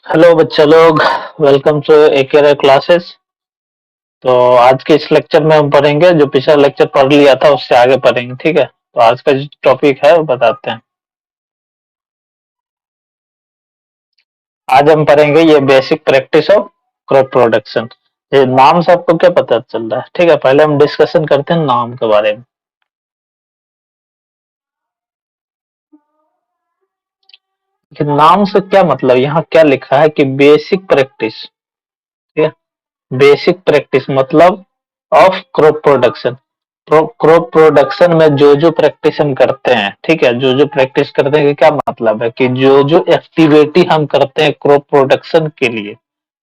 Hello बच्चा लोग, welcome to एकेरे classes. तो आज के इस लेक्चर में हम पढ़ेंगे जो पिछला लेक्चर पढ़ लिया था उससे आगे पढ़ेंगे, ठीक है। तो आज का जो टॉपिक है वो बताते हैं। आज हम पढ़ेंगे ये basic practice of crop production. ये नाम से आपको क्या पता चल रहा है? ठीक है, पहले हम डिस्कशन करते हैं नाम के बारे में। कि नाम से क्या मतलब, यहाँ क्या लिखा है कि बेसिक प्रैक्टिस, ठीक है। बेसिक प्रैक्टिस मतलब of crop production. Crop production में जो जो प्रैक्टिस हम करते हैं, ठीक है, जो जो प्रैक्टिस करते हैं, क्या मतलब है कि जो जो एक्टिविटी हम करते हैं क्रॉप प्रोडक्शन के लिए,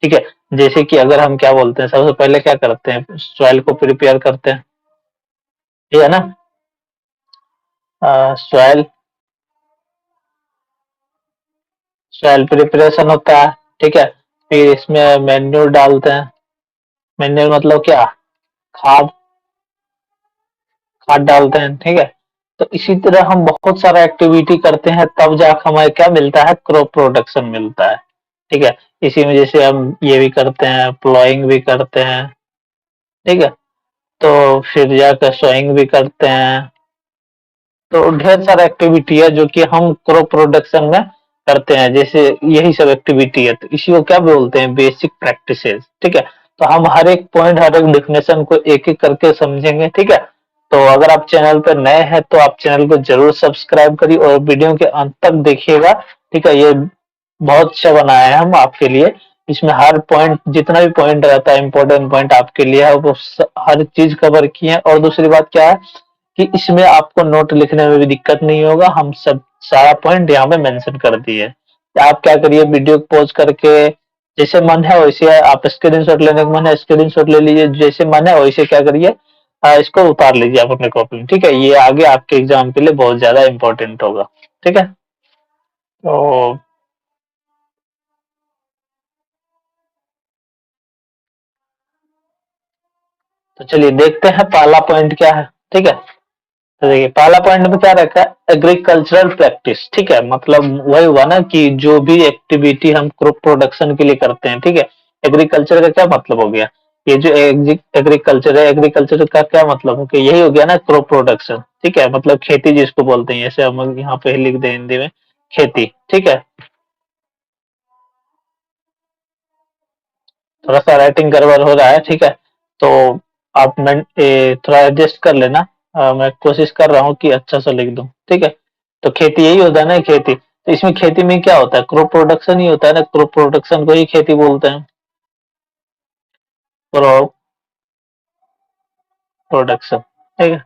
ठीक है। जैसे कि अगर हम क्या बोलते हैं, सबसे पहले क्या करते हैं, सॉइल को प्रिपेयर करते हैं, ठीक है ना। सॉइल सॉइल प्रिपरेशन होता है, ठीक है। फिर इसमें मैन्योर डालते हैं। मैन्योर मतलब क्या? खाद खाद डालते हैं, ठीक है। तो इसी तरह हम बहुत सारा एक्टिविटी करते हैं, तब जाकर हमें क्या मिलता है, क्रॉप प्रोडक्शन मिलता है, ठीक है। इसी में जैसे हम ये भी करते हैं, प्लॉइंग भी करते हैं, ठीक है। तो फिर जाकर सोइंग भी करते हैं। तो ढेर सारा एक्टिविटी है जो कि हम क्रॉप प्रोडक्शन में करते हैं, जैसे यही सब एक्टिविटी है, तो इसी को क्या बोलते हैं, बेसिक प्रैक्टिसेस, ठीक है। तो हम हर एक पॉइंट, हर एक डेफिनेशन को एक एक करके समझेंगे, ठीक है। तो अगर आप चैनल पर नए हैं तो आप चैनल को जरूर सब्सक्राइब करिए और वीडियो के अंत तक देखिएगा, ठीक है। ये बहुत अच्छा बनाया है हम आपके लिए। इसमें हर पॉइंट, जितना भी पॉइंट रहता है, इंपॉर्टेंट पॉइंट आपके लिए है, वो हर चीज कवर किए हैं। और दूसरी बात क्या है कि इसमें आपको नोट लिखने में भी दिक्कत नहीं होगा, हम सब सारा पॉइंट यहाँ पे मेंशन कर दिए। आप क्या करिए, वीडियो को पॉज करके जैसे मन है वैसे आप स्क्रीनशॉट लेने का मन है स्क्रीनशॉट ले लीजिए, जैसे मन है वैसे क्या करिए, इसको उतार लीजिए आप अपने कॉपी में, ठीक है। ये आगे आपके एग्जाम के लिए बहुत ज्यादा इंपॉर्टेंट होगा, ठीक है। तो चलिए देखते हैं पहला पॉइंट क्या है, ठीक है। तो देखिए पहला पॉइंट में क्या रखा है, एग्रीकल्चरल प्रैक्टिस, ठीक है। मतलब वही हुआ ना कि जो भी एक्टिविटी हम क्रॉप प्रोडक्शन के लिए करते हैं, ठीक है। एग्रीकल्चर का क्या मतलब हो गया, ये जो एग्रीकल्चर है, एग्रीकल्चर का क्या मतलब हो गया, यही हो गया ना क्रॉप प्रोडक्शन, ठीक है। मतलब खेती जिसको बोलते हैं, जैसे हम यहाँ पे लिख दें हिंदी में, खेती, ठीक है। थोड़ा सा राइटिंग गड़बड़ हो रहा है, ठीक है। तो आप थोड़ा एडजस्ट कर लेना। मैं कोशिश कर रहा हूँ कि अच्छा सा लिख दूं, ठीक है। तो खेती यही होता है ना, खेती। तो इसमें खेती में क्या होता है, क्रॉप प्रोडक्शन ही होता है ना, क्रॉप प्रोडक्शन को ही खेती बोलते हैं, क्रॉप प्रोडक्शन, ठीक है।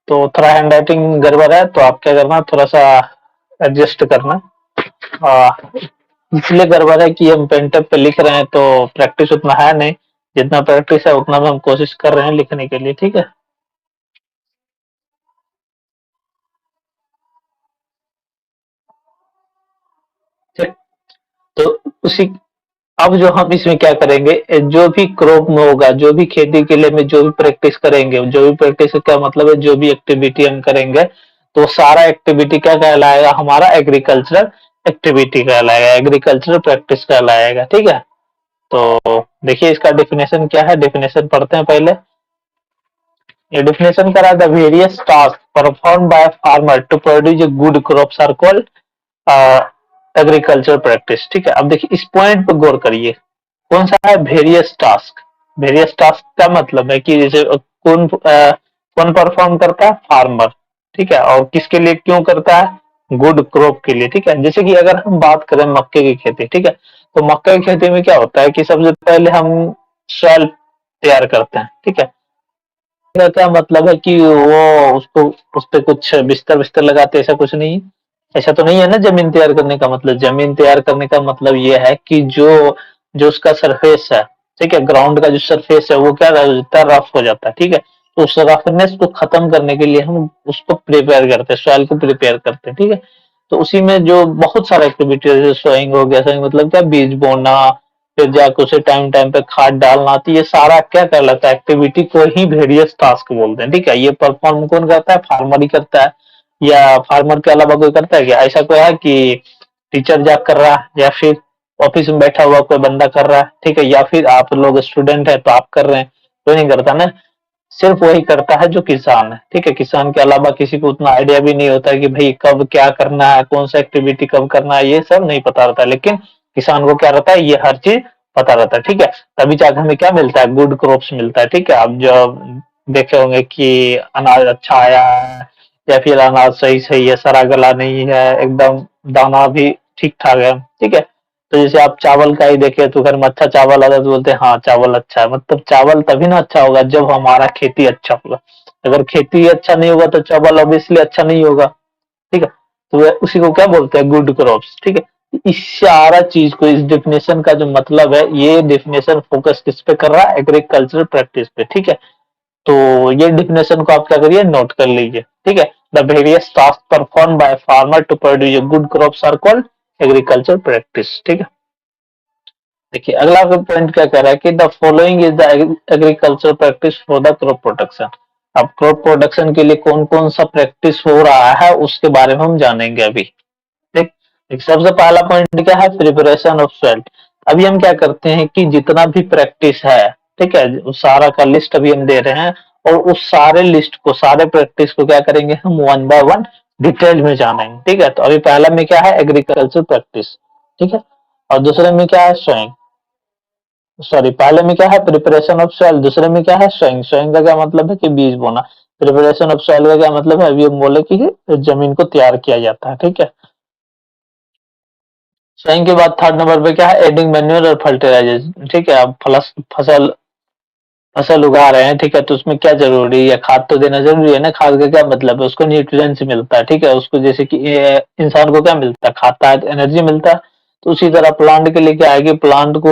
तो थोड़ा हैंड राइटिंग गड़बड़ है, तो आप क्या करना, थोड़ा सा एडजस्ट करना। आ, इसलिए गड़बड़ है कि हम पेन टेप पे लिख रहे हैं तो प्रैक्टिस उतना है नहीं, जितना प्रैक्टिस है उतना में हम कोशिश कर रहे हैं लिखने के लिए, ठीक है। ठीक। तो उसी अब जो हम इसमें क्या करेंगे, जो भी क्रॉप में होगा, जो भी खेती के लिए में जो भी प्रैक्टिस करेंगे, जो भी प्रैक्टिस का क्या मतलब है, जो भी एक्टिविटी हम करेंगे, तो सारा एक्टिविटी क्या कहलाएगा, हमारा एग्रीकल्चरल एक्टिविटी कहलाएगा, एग्रीकल्चरल प्रैक्टिस कहलाएगा, ठीक है। तो देखिए इसका डेफिनेशन क्या है, डेफिनेशन पढ़ते हैं पहले। ये डेफिनेशन करा, the various task perform by farmer to produce a good crops are called agriculture practice, ठीक है। अब देखिए इस पॉइंट पर गौर करिए, कौन सा है वेरियस टास्क। वेरियस टास्क का मतलब है कि जैसे कौन परफॉर्म करता है, फार्मर, ठीक है। और किसके लिए, क्यों करता है, गुड क्रॉप के लिए, ठीक है। जैसे कि अगर हम बात करें मक्के की खेती, ठीक है। तो मक्के की खेती में क्या होता है कि सबसे पहले हम सॉइल तैयार करते हैं, ठीक है। का क्या मतलब है कि वो उसको, उस पे कुछ बिस्तर बिस्तर लगाते, ऐसा कुछ नहीं है। ऐसा तो नहीं है ना, जमीन तैयार करने का मतलब, जमीन तैयार करने का मतलब ये है कि जो जो उसका सरफेस है, ठीक है, ग्राउंड का जो सरफेस है वो क्या हो जाता है, रफ हो जाता है, ठीक है। तो उस रफनेस को खत्म करने के लिए हम उसको प्रिपेयर करते हैं, सॉइल को प्रिपेयर करते हैं, ठीक है। तो उसी में जो बहुत सारा एक्टिविटी है, जैसे सोइंग हो गया, सोइंग मतलब क्या, बीज बोना, फिर जाके उसे टाइम टाइम पे खाद डालना, तो ये सारा क्या कहलाता है, एक्टिविटी को ही वेरियस टास्क बोलते हैं, ठीक है। ये परफॉर्म कौन करता है, फार्मर ही करता है, या फार्मर के अलावा कोई करता है क्या, ऐसा कोई है कि टीचर जा कर रहा है, या फिर ऑफिस में बैठा हुआ कोई बंदा कर रहा है, ठीक है, या फिर आप लोग स्टूडेंट है तो आप कर रहे हैं, कोई नहीं करता ना। सिर्फ वही करता है जो किसान है, ठीक है। किसान के अलावा किसी को उतना आइडिया भी नहीं होता है कि भाई कब क्या करना है, कौन सा एक्टिविटी कब करना है, ये सब नहीं पता रहता, लेकिन किसान को क्या रहता है, ये हर चीज पता रहता है, ठीक है। तभी जाकर हमें क्या मिलता है, गुड क्रॉप्स मिलता है, ठीक है। आप जब देखे होंगे कि अनाज अच्छा आया है, या फिर अनाज सही सही है, सड़ा गला नहीं है, एकदम दाना भी ठीक ठाक है, ठीक है। तो जैसे आप चावल का ही देखें तो घर में अच्छा चावल आता है तो बोलते हैं हाँ चावल अच्छा है, मतलब चावल तभी ना अच्छा होगा जब हमारा खेती अच्छा होगा। अगर खेती अच्छा नहीं होगा तो चावल ऑब्वियसली अच्छा नहीं होगा, ठीक है। तो उसी को क्या बोलते हैं, गुड क्रॉप्स, ठीक है। इस सारा चीज को, इस डेफिनेशन का जो मतलब है, ये डेफिनेशन फोकस किस पे कर रहा है, एग्रीकल्चर प्रैक्टिस पे, ठीक है। तो ये डेफिनेशन को आप क्या करिए, नोट कर लीजिए, ठीक है। The various task perform by farmer to produce good crops are called agriculture practice, ठीक है। देखिए अगला पॉइंट क्या कह रहा है कि the following is the agriculture practice for the crop production. अब क्रॉप प्रोडक्शन के लिए कौन कौन सा प्रैक्टिस हो रहा है उसके बारे में हम जानेंगे अभी, ठीक। एक सबसे पहला पॉइंट क्या है, प्रिपरेशन ऑफ सॉइल। अभी हम क्या करते हैं कि जितना भी प्रैक्टिस है, ठीक है, उस सारा का लिस्ट अभी हम दे रहे हैं, और उस सारे लिस्ट को, सारे प्रैक्टिस को क्या करेंगे हम, वन बाय वन डिटेल में जानेंगे, ठीक है। तो अभी पहला में क्या है, एग्रीकल्चर प्रैक्टिस, ठीक है। और दूसरे में क्या है, सोइंग, सॉरी, पहले में क्या है, प्रिपरेशन ऑफ सॉइल, दूसरे में क्या है, सोइंग। सोइंग का क्या मतलब है कि बीज बोना। प्रिपरेशन ऑफ सॉइल का क्या मतलब है, अभी हम बोले कि जमीन को तैयार किया जाता है, ठीक है। सोइंग के बाद थर्ड नंबर पे क्या है, एडिंग मैन्योर और फर्टिलाइजर, ठीक है। अब फसल फसल उगा रहे हैं, ठीक है, तो उसमें क्या जरूरी है, खाद तो देना जरूरी है ना। खाद का क्या मतलब है, उसको न्यूट्रिएंट्स मिलता है, ठीक है। उसको जैसे कि इंसान को क्या मिलता है, खाता है तो एनर्जी मिलता है। तो उसी तरह प्लांट के लिए क्या है कि प्लांट को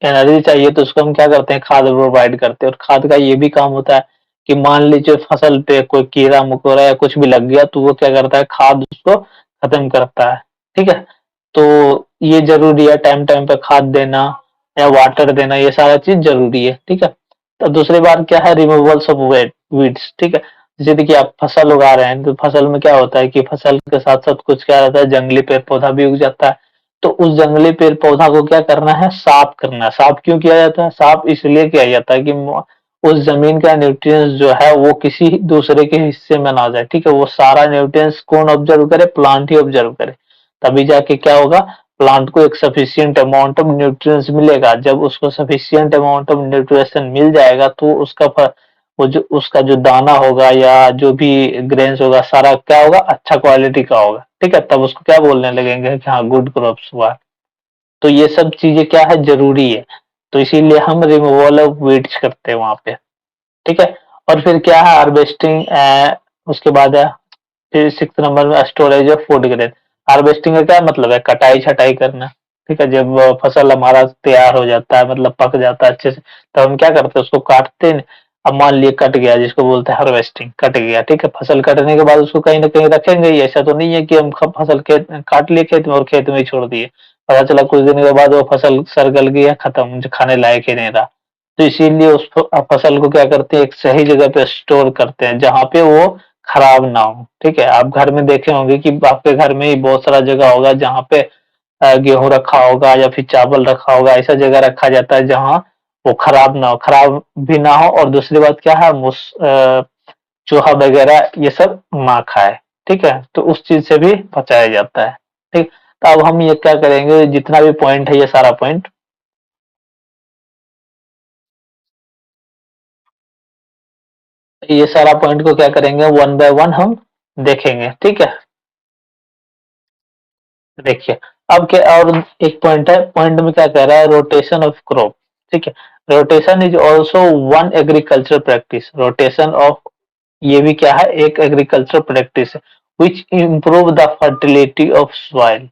एनर्जी चाहिए, तो उसको हम क्या करते हैं, खाद प्रोवाइड करते हैं। और खाद का ये भी काम होता है कि मान लीजिए फसल पे कोई कीड़ा मकोड़ा या कुछ भी लग गया, तो वो क्या करता है, खाद उसको खत्म करता है, ठीक है। तो ये जरूरी है, टाइम टाइम पे खाद देना या वाटर देना, ये सारा चीज जरूरी है, ठीक है। तो दूसरी बात क्या है, रिमूवल्स ऑफ वेट वीड्स, ठीक है। जैसे देखिए आप फसल उगा रहे हैं, तो फसल में क्या होता है कि फसल के साथ साथ कुछ क्या रहता है, जंगली पेड़ पौधा भी उग जाता है। तो उस जंगली पेड़ पौधा को क्या करना है, साफ करना है। साफ क्यों किया जाता है, साफ इसलिए किया जाता है कि उस जमीन का न्यूट्रिएंट्स जो है वो किसी दूसरे के हिस्से में ना जाए, ठीक है। वो सारा न्यूट्रिएंट्स कौन ऑब्जर्व करे, प्लांट ही ऑब्जर्व करे। तभी जाके क्या होगा, प्लांट को एक सफिशिएंट अमाउंट ऑफ न्यूट्रिएंट्स मिलेगा। जब उसको सफिशिएंट अमाउंट ऑफ न्यूट्रिशन मिल जाएगा तो वो जो उसका जो दाना होगा या जो भी ग्रेन्स होगा, सारा क्या होगा, अच्छा क्वालिटी का होगा, ठीक है। तब उसको क्या बोलने लगेंगे कि हाँ गुड क्रॉप्स हुआ। तो ये सब चीजें क्या है, जरूरी है। तो इसीलिए हम रिमूवल ऑफ वीड्स करते हैं वहां पे, ठीक है। और फिर क्या है, हार्वेस्टिंग, उसके बाद है फिर सिक्स नंबर में storage of food grain. Harvesting का क्या मतलब है, कटाई छटाई करना, ठीक है। जब फसल हमारा तैयार हो जाता है, मतलब पक जाता है अच्छे से, तो हम क्या करते हैं, उसको काटते हैं। अब मान लिए कट गया, जिसको बोलते हैं हार्वेस्टिंग, कट गया, ठीक है। फसल कटने के बाद उसको कहीं ना कहीं रखेंगे ही, ऐसा तो नहीं है कि हम फसल खेत काट लिए खेत में और खेत में ही छोड़ दिए, पता चला कुछ दिन के बाद वो फसल सड़ गल गई है, खत्म, जो खाने लायक ही नहीं रहा। तो इसीलिए उस फसल को क्या करते हैं, एक सही जगह पे स्टोर करते हैं जहाँ पे वो खराब ना हो, ठीक है। आप घर में देखे होंगे कि आपके घर में ही बहुत सारा जगह होगा जहाँ पे गेहूं रखा होगा या फिर चावल रखा होगा, ऐसा जगह रखा जाता है जहाँ वो खराब ना हो, खराब भी ना हो। और दूसरी बात क्या है, चूहा वगैरह ये सब ना खाए, ठीक है। तो उस चीज से भी बचाया जाता है, ठीक। तो अब हम ये क्या करेंगे, जितना भी पॉइंट है, ये सारा पॉइंट, ये सारा पॉइंट को क्या करेंगे, वन बाय वन हम देखेंगे, ठीक है। देखिए अब क्या, और एक पॉइंट है, पॉइंट में क्या कह रहा है, रोटेशन ऑफ क्रॉप, ठीक है। Rotation is also one agriculture practice. Rotation of, ये भी क्या है, एक एग्रीकल्चर प्रैक्टिस है, which improve the fertility of soil.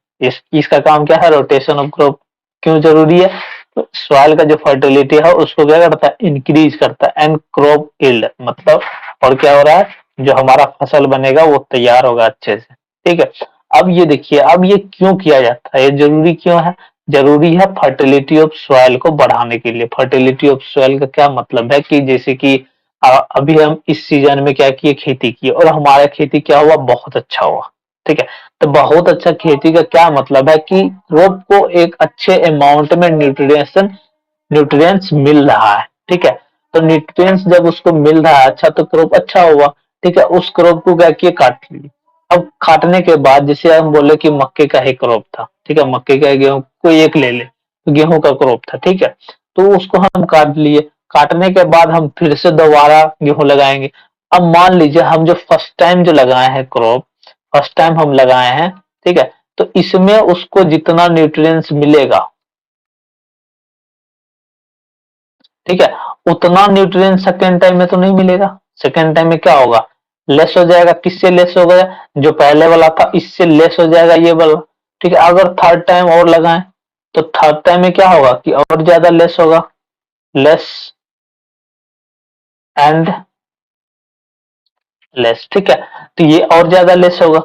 इसका काम क्या है, रोटेशन ऑफ क्रॉप। क्यों जरूरी है, तो सॉइल का जो फर्टिलिटी है उसको क्या करता है, इंक्रीज करता है, एंड क्रॉप यील्ड, मतलब और क्या हो रहा है, जो हमारा फसल बनेगा वो तैयार होगा अच्छे से, ठीक है। अब ये देखिए, अब ये क्यों किया जाता है, ये जरूरी क्यों है, जरूरी है फर्टिलिटी ऑफ सॉइल को बढ़ाने के लिए। फर्टिलिटी ऑफ सॉइल का क्या मतलब है कि जैसे कि अभी हम इस सीजन में क्या किए, खेती की, और हमारा खेती क्या हुआ, बहुत अच्छा हुआ, ठीक है। तो बहुत अच्छा खेती का क्या मतलब है कि क्रॉप को एक अच्छे अमाउंट में न्यूट्रिएंट्स मिल रहा है, ठीक है? तो न्यूट्रिएंट्स जब उसको मिल रहा है अच्छा तो क्रॉप अच्छा हुआ, ठीक है? उस क्रॉप को क्या किए काट लिए। अब काटने के बाद जैसे हम बोले कि मक्के का ही क्रॉप था, ठीक है? मक्के का गेहूँ कोई एक ले ले, तो गेहूँ का क्रॉप था, ठीक है? तो उसको हम काट लिए, काटने के बाद हम फिर से दोबारा गेहूँ लगाएँगे। अब मान लीजिए हम जो फर्स्ट टाइम जो लगाए हैं क्रॉप, फर्स्ट टाइम हम लगाए हैं, ठीक है? तो इसमें उसको जितना न्यूट्रिएंट्स मिलेगा, ठीक है? उतना न्यूट्रिएंट सेकंड टाइम में तो नहीं मिलेगा। सेकंड टाइम में क्या होगा? लेस हो जाएगा। किससे लेस हो गया? जो पहले वाला था इससे लेस हो जाएगा ये वाला। ठीक है? अगर थर्ड टाइम और लगाएं तो थर्ड टाइम में क्या होगा कि और ज्यादा लेस होगा। लेस एंड लेस, ठीक है? तो ये और ज्यादा लेस होगा।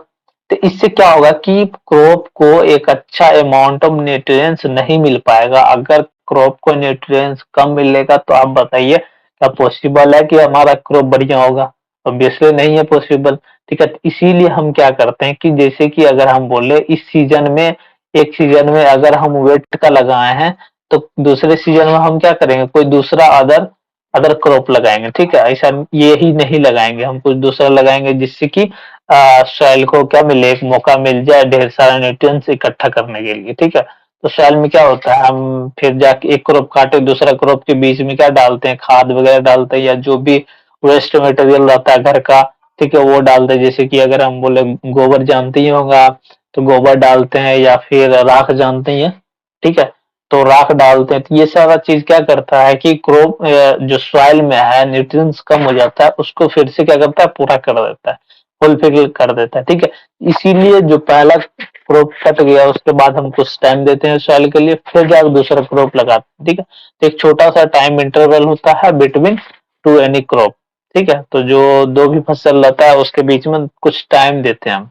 तो इससे क्या होगा कि क्रॉप को एक अच्छा अमाउंट ऑफ न्यूट्रिएंट्स नहीं मिल पाएगा। अगर क्रॉप को न्यूट्रिएंट्स कम मिलेगा तो आप बताइए क्या पॉसिबल है कि हमारा क्रॉप बढ़िया होगा? ऑब्वियसली नहीं है पॉसिबल, ठीक है? तो इसीलिए हम क्या करते हैं कि जैसे कि अगर हम बोले इस सीजन में, एक सीजन में अगर हम वेट का लगाए हैं तो दूसरे सीजन में हम क्या करेंगे? कोई दूसरा अदर अदर क्रॉप लगाएंगे, ठीक है? ऐसा ये ही नहीं लगाएंगे, हम कुछ दूसरा लगाएंगे जिससे कि सॉइल को क्या मिले, एक मौका मिल जाए ढेर सारा न्यूट्रिएंट्स इकट्ठा करने के लिए, ठीक है? तो सॉइल में क्या होता है, हम फिर जाके एक क्रॉप काटे दूसरा क्रॉप के बीच में क्या डालते हैं, खाद वगैरह डालते हैं या जो भी वेस्ट मटेरियल रहता है घर का, ठीक है? वो डालते हैं। जैसे कि अगर हम बोले गोबर जानते ही होगा, तो गोबर डालते हैं या फिर राख जानते ही हैं, ठीक है? तो राख डालते हैं। तो ये सारा चीज क्या करता है कि क्रॉप जो सॉइल में है न्यूट्रिएंट्स कम हो जाता है, उसको फिर से क्या करता है, पूरा कर देता है, फुलफिल कर देता है, ठीक है? इसीलिए जो पहला क्रॉप कट गया उसके बाद हम कुछ टाइम देते हैं सॉइल के लिए, फिर जाकर दूसरा क्रॉप लगाते हैं, ठीक है? तो एक छोटा सा टाइम इंटरवल होता है बिटवीन टू एनी क्रॉप, ठीक है? तो जो दो भी फसल रहता है उसके बीच में कुछ टाइम देते हैं हम।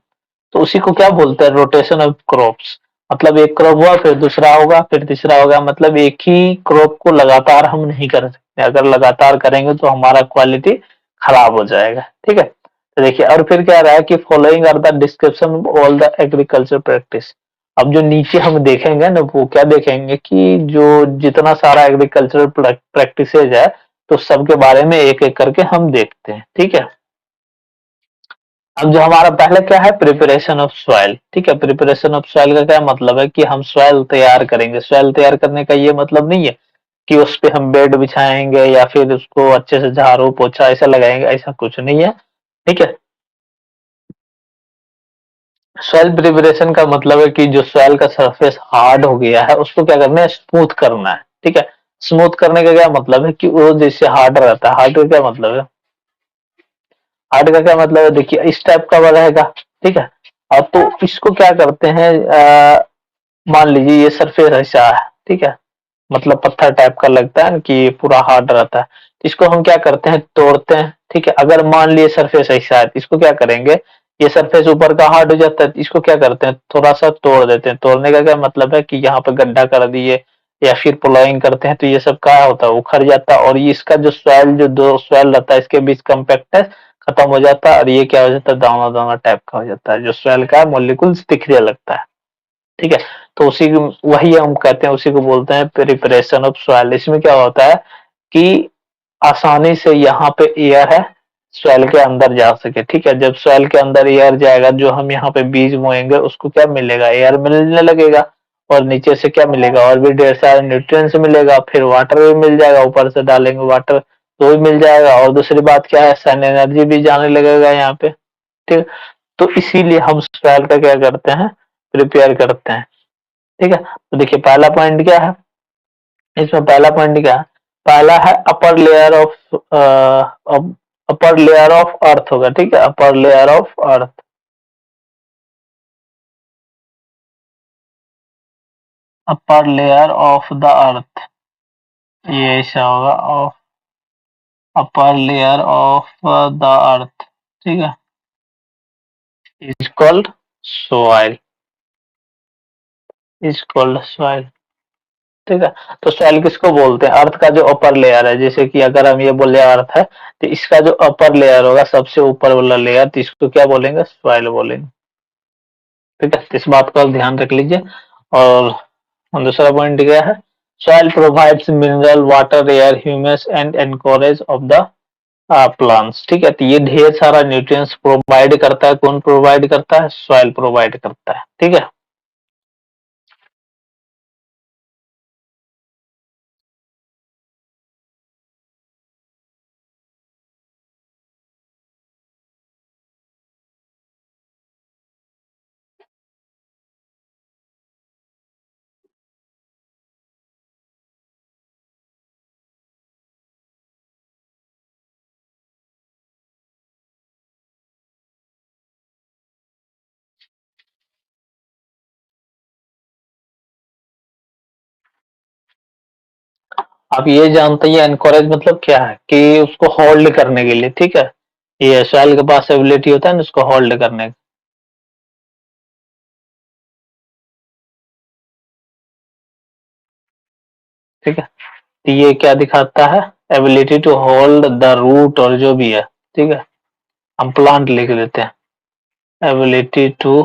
तो उसी को क्या बोलते हैं, रोटेशन ऑफ क्रॉप्स। मतलब एक क्रॉप हुआ फिर दूसरा होगा फिर तीसरा होगा, मतलब एक ही क्रॉप को लगातार हम नहीं कर सकते। अगर लगातार करेंगे तो हमारा क्वालिटी खराब हो जाएगा, ठीक है? तो देखिए और फिर क्या रहा है कि following are the description of all the agriculture practice. अब जो नीचे हम देखेंगे ना वो क्या देखेंगे कि जो जितना सारा एग्रीकल्चरल प्रैक्टिसेज है तो सबके बारे में एक एक करके हम देखते हैं, ठीक है? अब जो हमारा पहले क्या है, प्रिपरेशन ऑफ सॉइल, ठीक है? प्रिपरेशन ऑफ सॉइल का क्या मतलब है कि हम सॉइल तैयार करेंगे। सॉइल तैयार करने का ये मतलब नहीं है कि उस पे हम बेड बिछाएंगे या फिर उसको अच्छे से झाड़ू पोछा ऐसा लगाएंगे, ऐसा कुछ नहीं है, ठीक है? सॉइल प्रिपरेशन का मतलब है कि जो सॉइल का सरफेस हार्ड हो गया है उसको क्या करना है, स्मूथ करना है, ठीक है? स्मूथ करने का क्या मतलब है कि वो जैसे हार्ड रहता है। हार्ड का क्या मतलब है, हार्ड का क्या मतलब है, देखिए इस टाइप का वो रहेगा, ठीक है? और तो इसको क्या करते हैं, मान लीजिए ये सरफेस ऐसा है, ठीक है? मतलब पत्थर टाइप का लगता है कि पूरा हार्ड रहता है। तो इसको हम क्या करते हैं, तोड़ते हैं, ठीक है? अगर मान लिए सरफेस ऐसा है तो इसको क्या करेंगे, ये सरफेस ऊपर का हार्ड हो जाता है तो इसको क्या करते हैं, थोड़ा सा तोड़ देते हैं। तोड़ने का क्या मतलब है कि यहाँ पे गड्ढा कर दिए या फिर प्लॉइंग करते हैं तो ये सब क्या होता है, उखड़ जाता है और ये इसका जो सॉइल, जो दो सॉइल रहता है इसके बीच कम्पैक्टनेस खत्म हो जाता है और ये क्या हो जाता है, दाना दाना टाइप का हो जाता है, जो सॉइल का मॉलिक्यूल्स दिखने लगता है, ठीक है? तो उसी को वही हम कहते हैं, उसी को बोलते हैं प्रिपरेशन ऑफ सॉइल। इसमें क्या होता है कि आसानी से यहाँ पे एयर है सॉइल के अंदर जा सके, ठीक है? जब सॉइल के अंदर एयर जाएगा, जो हम यहाँ पे बीज बोएंगे उसको क्या मिलेगा, एयर मिलने लगेगा और नीचे से क्या मिलेगा, और भी ढेर सारे न्यूट्रिएंट्स मिलेगा, फिर वाटर भी मिल जाएगा, ऊपर से डालेंगे वाटर तो भी मिल जाएगा, और दूसरी बात क्या है, सन एनर्जी भी जाने लगेगा यहाँ पे, ठीक है? तो इसीलिए हम सॉइल का क्या करते हैं, प्रिपेयर करते हैं, ठीक है? तो देखिए पहला पॉइंट क्या है, इसमें पहला पॉइंट क्या है, पहला है upper layer of upper layer of earth होगा, ठीक है? Upper layer of earth, upper layer of the earth, ये ऐसा होगा of upper layer of the earth, ठीक है? Is called soil, is called soil, ठीक है? तो सॉइल किसको बोलते हैं, अर्थ का जो अपर लेयर है। जैसे कि अगर हम ये बोले अर्थ है तो इसका जो अपर लेयर होगा सबसे ऊपर वाला लेयर, तो इसको क्या बोलेंगे, सॉइल बोलेंगे, ठीक है, इस बात का ध्यान रख लीजिए। और दूसरा पॉइंट क्या है, soil provides mineral water air humus and encourage of the plants. ठीक है, तो ये ढेर सारा न्यूट्रिएंट्स प्रोवाइड करता है। कौन प्रोवाइड करता है? सॉइल प्रोवाइड करता है। ठीक है, आप ये जानते हैं एनकरेज मतलब क्या है, कि उसको होल्ड करने के लिए। ठीक है, ये सॉइल के पास एबिलिटी होता है ना उसको होल्ड करने का। ठीक है, तो ये क्या दिखाता है, ability to hold the root और जो भी है। ठीक है, हम प्लांट लिख देते हैं, ability to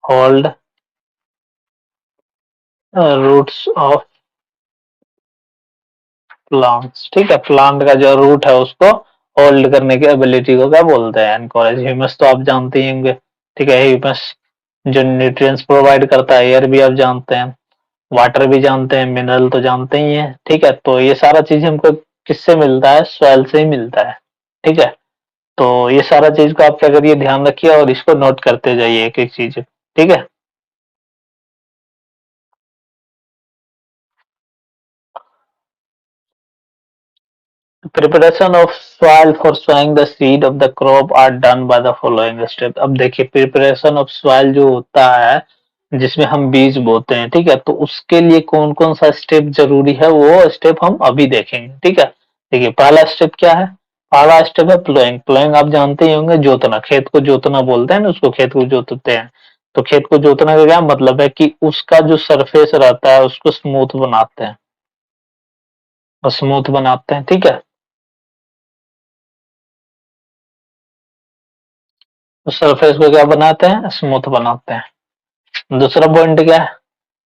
hold roots of plants. ठीक है, प्लांट का जो रूट है उसको होल्ड करने की एबिलिटी को क्या बोलते हैं? एनकरेज। ह्यूमस तो आप जानते ही होंगे। ठीक है, ह्यूमस जो न्यूट्रिएंट्स प्रोवाइड करता है, एयर भी आप जानते हैं, वाटर भी जानते हैं, मिनरल तो जानते ही हैं। ठीक है, तो ये सारा चीज हमको किससे मिलता है? सॉइल से ही मिलता है। ठीक है, तो ये सारा चीज को आप क्या करिए, ध्यान रखिए और इसको नोट करते जाइए एक एक चीज। ठीक है, preparation of soil for sowing the seed of the crop are done by the following step. अब देखिए, प्रिपरेशन ऑफ सॉइल जो होता है जिसमें हम बीज बोते हैं, ठीक है, तो उसके लिए कौन कौन सा स्टेप जरूरी है वो स्टेप हम अभी देखेंगे। ठीक है, देखिए पहला स्टेप क्या है, पहला स्टेप है प्लोइंग। प्लोइंग आप जानते ही होंगे, जोतना, खेत को जोतना बोलते हैं ना उसको, खेत को जोतते हैं। तो खेत को जोतना का क्या मतलब है, कि उसका जो सरफेस रहता है उसको स्मूथ बनाते हैं, और स्मूथ बनाते हैं। ठीक है, उस सरफेस को क्या बनाते हैं? स्मूथ बनाते हैं। दूसरा पॉइंट क्या है?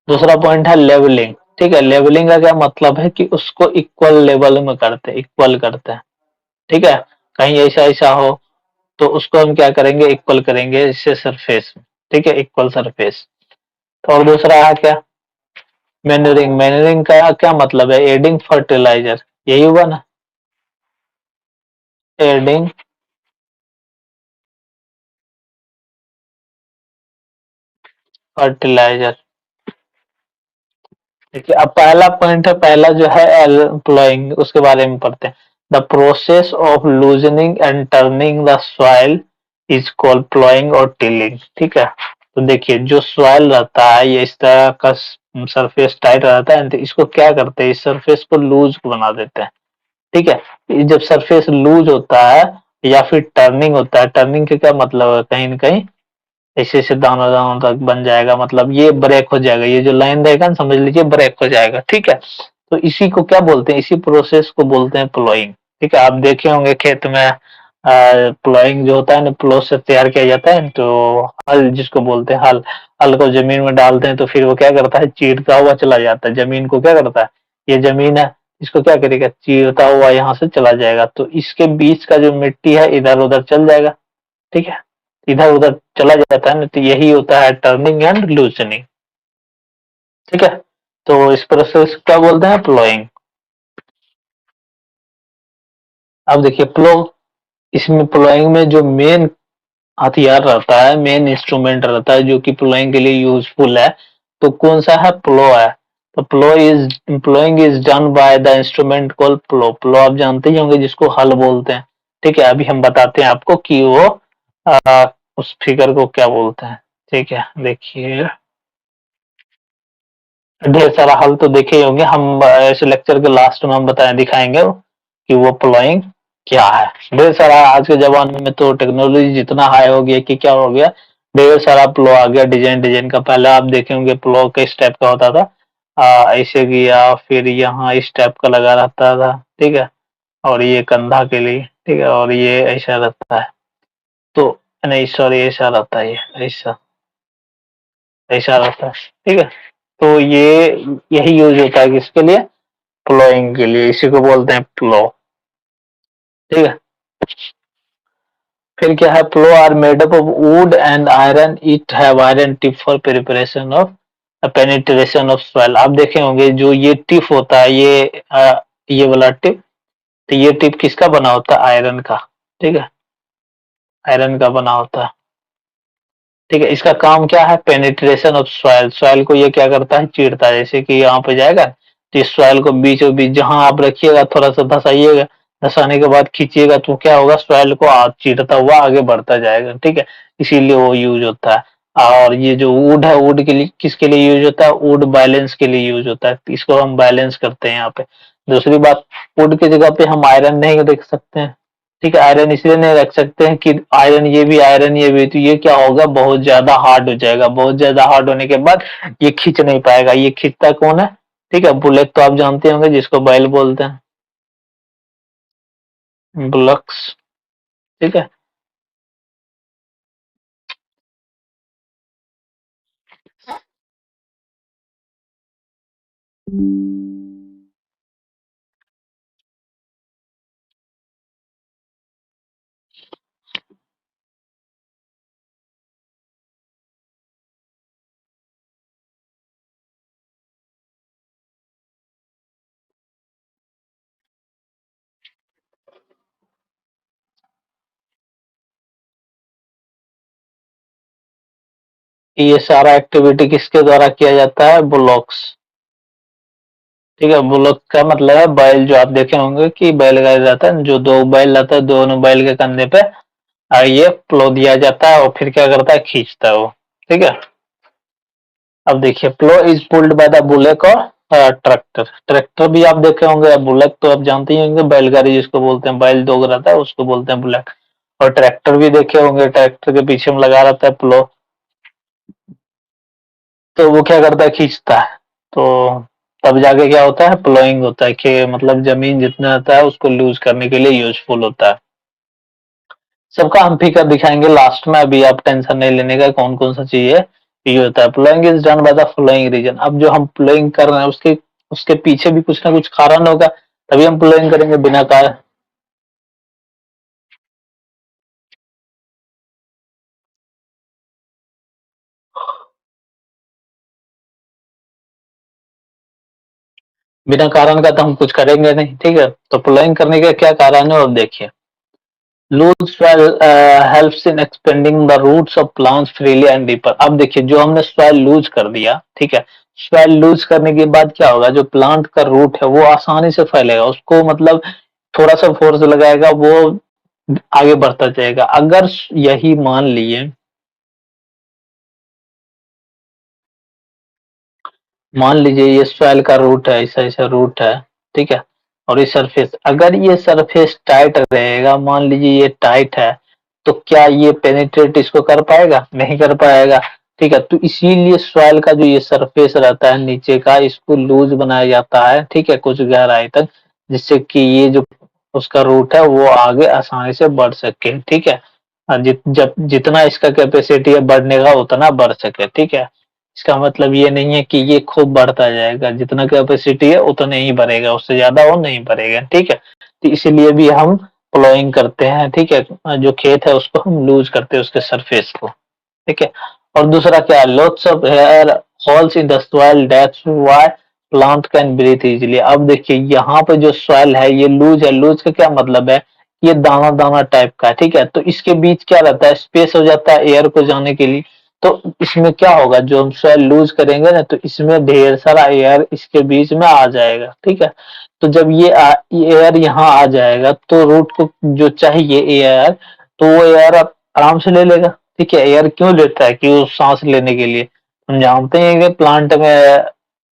दूसरा पॉइंट है लेवलिंग। ठीक है, लेवलिंग का क्या मतलब है, कि उसको इक्वल लेवल में करते हैं, इक्वल करते हैं। ठीक है, कहीं ऐसा ऐसा हो तो उसको हम क्या करेंगे, इक्वल करेंगे इससे सरफेस। ठीक है, इक्वल सरफेस। तो और दूसरा है क्या, मैन्योरिंग। मैन्योरिंग का क्या मतलब है? एडिंग फर्टिलाइजर, यही हुआ ना, एडिंग फर्टिलाइजर। देखिए, अब पहला पॉइंट है, पहला जो है एम्प्लॉइंग, उसके बारे में पढ़ते हैं। The process of loosening and turning the soil is called ploughing और टिलिंग। ठीक है, तो देखिए जो सॉइल रहता है ये इस तरह का सरफेस टाइट रहता है, तो इसको क्या करते हैं, इस सरफेस को लूज बना देते हैं। ठीक है, ये जब सरफेस लूज होता है या फिर टर्निंग होता है, टर्निंग का क्या मतलब है, कहीं ना कहीं ऐसे ऐसे दानों दानों तक बन जाएगा, मतलब ये ब्रेक हो जाएगा, ये जो लाइन रहेगा ना समझ लीजिए ब्रेक हो जाएगा। ठीक है, तो इसी को क्या बोलते हैं, इसी प्रोसेस को बोलते हैं प्लॉइंग। ठीक है, आप देखे होंगे खेत में प्लॉइंग जो होता है ना, प्लो से तैयार किया जाता है, तो हल जिसको बोलते हैं हल, हल को जमीन में डालते हैं तो फिर वो क्या करता है, चीरता हुआ चला जाता है जमीन को। क्या करता है, ये जमीन है, इसको क्या करेगा, चीरता हुआ यहाँ से चला जाएगा, तो इसके बीच का जो मिट्टी है इधर उधर चल जाएगा। ठीक है, इधर उधर चला जाता है ना, तो यही होता है टर्निंग एंड लूजनिंग। ठीक है, तो इस प्रोसेस को क्या बोलते हैं, प्लोइंग। अब देखिए प्लो, इसमें प्लोइंग में जो मेन हथियार रहता है, मेन इंस्ट्रूमेंट रहता है जो कि प्लोइंग के लिए यूजफुल है, तो कौन सा है, प्लो है। तो ploughing is done by the instrument called plough. Plough आप जानते ही होंगे जिसको हल बोलते हैं। ठीक है, अभी हम बताते हैं आपको कि वो उस फिगर को क्या बोलते हैं। ठीक है, देखिए ढेर सारा हल तो देखे ही होंगे हम, ऐसे लेक्चर के लास्ट में हम बताए दिखाएंगे कि वो प्लॉइंग क्या है। ढेर सारा आज के जमाने में तो टेक्नोलॉजी जितना हाई हो गया कि क्या हो गया, ढेर सारा प्लो आ गया, डिजाइन डिजाइन का। पहले आप देखे होंगे प्लो किस टाइप का होता था, ऐसे किया फिर यहाँ इस टाइप का लगा रहता था। ठीक है, और ये कंधा के लिए, ठीक है, और ये ऐसा रहता है। तो नहीं सॉरी, ऐसा रहता है, ये ऐसा ऐसा रहता है, ठीक है। तो ये यही यूज होता है किसके लिए? प्लोइंग के लिए, इसी को बोलते हैं प्लो, ठीक है। फिर क्या है, plough are made up of wood and iron, it have iron tip for preparation of penetration of soil. आप देखे होंगे जो ये टिप होता है, ये वाला टिप, तो ये टिप किसका बना होता है? आयरन का, ठीक है, आयरन का बना होता है, ठीक है। इसका काम क्या है? पेनिट्रेशन ऑफ सॉइल, सॉइल को ये क्या करता है? चीरता है। जैसे कि यहाँ पे जाएगा तो इस सॉइल को बीचों बीच जहां आप रखिएगा थोड़ा सा धसाइएगा, धसाने के बाद खींचिएगा तो क्या होगा? सॉइल को चीरता हुआ आगे बढ़ता जाएगा, ठीक है। इसीलिए वो यूज होता है। और ये जो वुड है, वुड के लिए किसके लिए यूज होता है? वुड बैलेंस के लिए यूज होता है, इसको हम बैलेंस करते हैं यहाँ पे। दूसरी बात, वुड की जगह पे हम आयरन नहीं रख सकते हैं, ठीक है। आयरन इसलिए नहीं रख सकते हैं कि आयरन ये भी, तो ये क्या होगा? बहुत ज्यादा हार्ड हो जाएगा। बहुत ज्यादा हार्ड होने के बाद ये खींच नहीं पाएगा। ये खींचता कौन है? ठीक है, बुलेट तो आप जानते होंगे, जिसको बैल बोलते हैं, बुलक्स, ठीक है। ये सारा एक्टिविटी किसके द्वारा किया जाता है? बुलॉक्स, ठीक है। बुलॉक का मतलब है बैल, जो आप देखे होंगे कि बैलगाड़ी रहता है, जो दो बैल रहता है, दोनों बैल के कंधे पे ये प्लो दिया जाता है और फिर क्या करता है? खींचता है वो, ठीक है। अब देखिए, प्लो इज पुल्ड बाय द बुलेक और ट्रैक्टर। ट्रैक्टर भी आप देखे होंगे, बुलेक तो आप जानते ही होंगे, बैलगाड़ी जिसको बोलते हैं, बैल दो रहता है उसको बोलते हैं बुलेक। और ट्रैक्टर भी देखे होंगे, ट्रैक्टर के पीछे में लगा रहता है प्लो, तो वो क्या करता है? खींचता है। तो तब जाके क्या होता है? प्लोइंग होता है, कि मतलब जमीन जितना रहता है उसको लूज करने के लिए यूजफुल होता है। सबका हम फिगर दिखाएंगे लास्ट में, अभी आप टेंशन नहीं लेने का कौन कौन सा चीज है। ये होता है, ploughing is done by the following reason. अब जो हम प्लोइंग कर रहे हैं उसके उसके पीछे भी कुछ ना कुछ कारण होगा, तभी हम प्लोइंग करेंगे। बिना कारण का तो हम कुछ करेंगे नहीं, ठीक है। तो प्लोइंग करने का क्या कारण है, अब देखिए। Loose soil helps in expanding the roots of plants freely and deeper. अब देखिए, जो हमने सॉइल लूज कर दिया, ठीक है, सॉइल लूज करने के बाद क्या होगा? जो प्लांट का रूट है वो आसानी से फैलेगा, उसको मतलब थोड़ा सा फोर्स लगाएगा, वो आगे बढ़ता जाएगा। अगर यही मान लीजिए ये सॉइल का रूट है, ऐसा ऐसा रूट है, ठीक है। और ये सरफेस, अगर ये सरफेस टाइट रहेगा, मान लीजिए ये टाइट है, तो क्या ये पेनिट्रेट इसको कर पाएगा? नहीं कर पाएगा, ठीक है। तो इसीलिए सॉइल का जो ये सरफेस रहता है नीचे का, इसको लूज बनाया जाता है, ठीक है, कुछ गहराई तक, जिससे कि ये जो उसका रूट है वो आगे आसानी से बढ़ सके, ठीक है। और जब जितना इसका कैपेसिटी है बढ़ने का, उतना बढ़ सके, ठीक है। इसका मतलब ये नहीं है कि ये खूब बढ़ता जाएगा, जितना कैपेसिटी है उतना ही बढ़ेगा, उससे ज्यादा वो नहीं बढ़ेगा, ठीक है। तो इसीलिए भी हम प्लोइंग करते हैं, ठीक है। जो खेत है उसको हम लूज करते हैं, उसके सरफेस को, ठीक है। और दूसरा क्या है? Lots of air holes in the soil, that's why plant can breathe easily. अब देखिए, यहाँ पे जो सॉइल है ये लूज है। लूज का क्या मतलब है? ये दाना दाना टाइप का है, ठीक है। तो इसके बीच क्या रहता है? स्पेस हो जाता है एयर को जाने के लिए। तो इसमें क्या होगा? जो हम सॉइल लूज करेंगे ना, तो इसमें ढेर सारा एयर इसके बीच में आ जाएगा, ठीक है। तो जब ये एयर यहाँ आ जाएगा, तो रूट को जो चाहिए एयर, तो वो एयर आराम से ले लेगा, ठीक है। एयर क्यों लेता है? कि वो सांस लेने के लिए। हम जानते हैं कि प्लांट में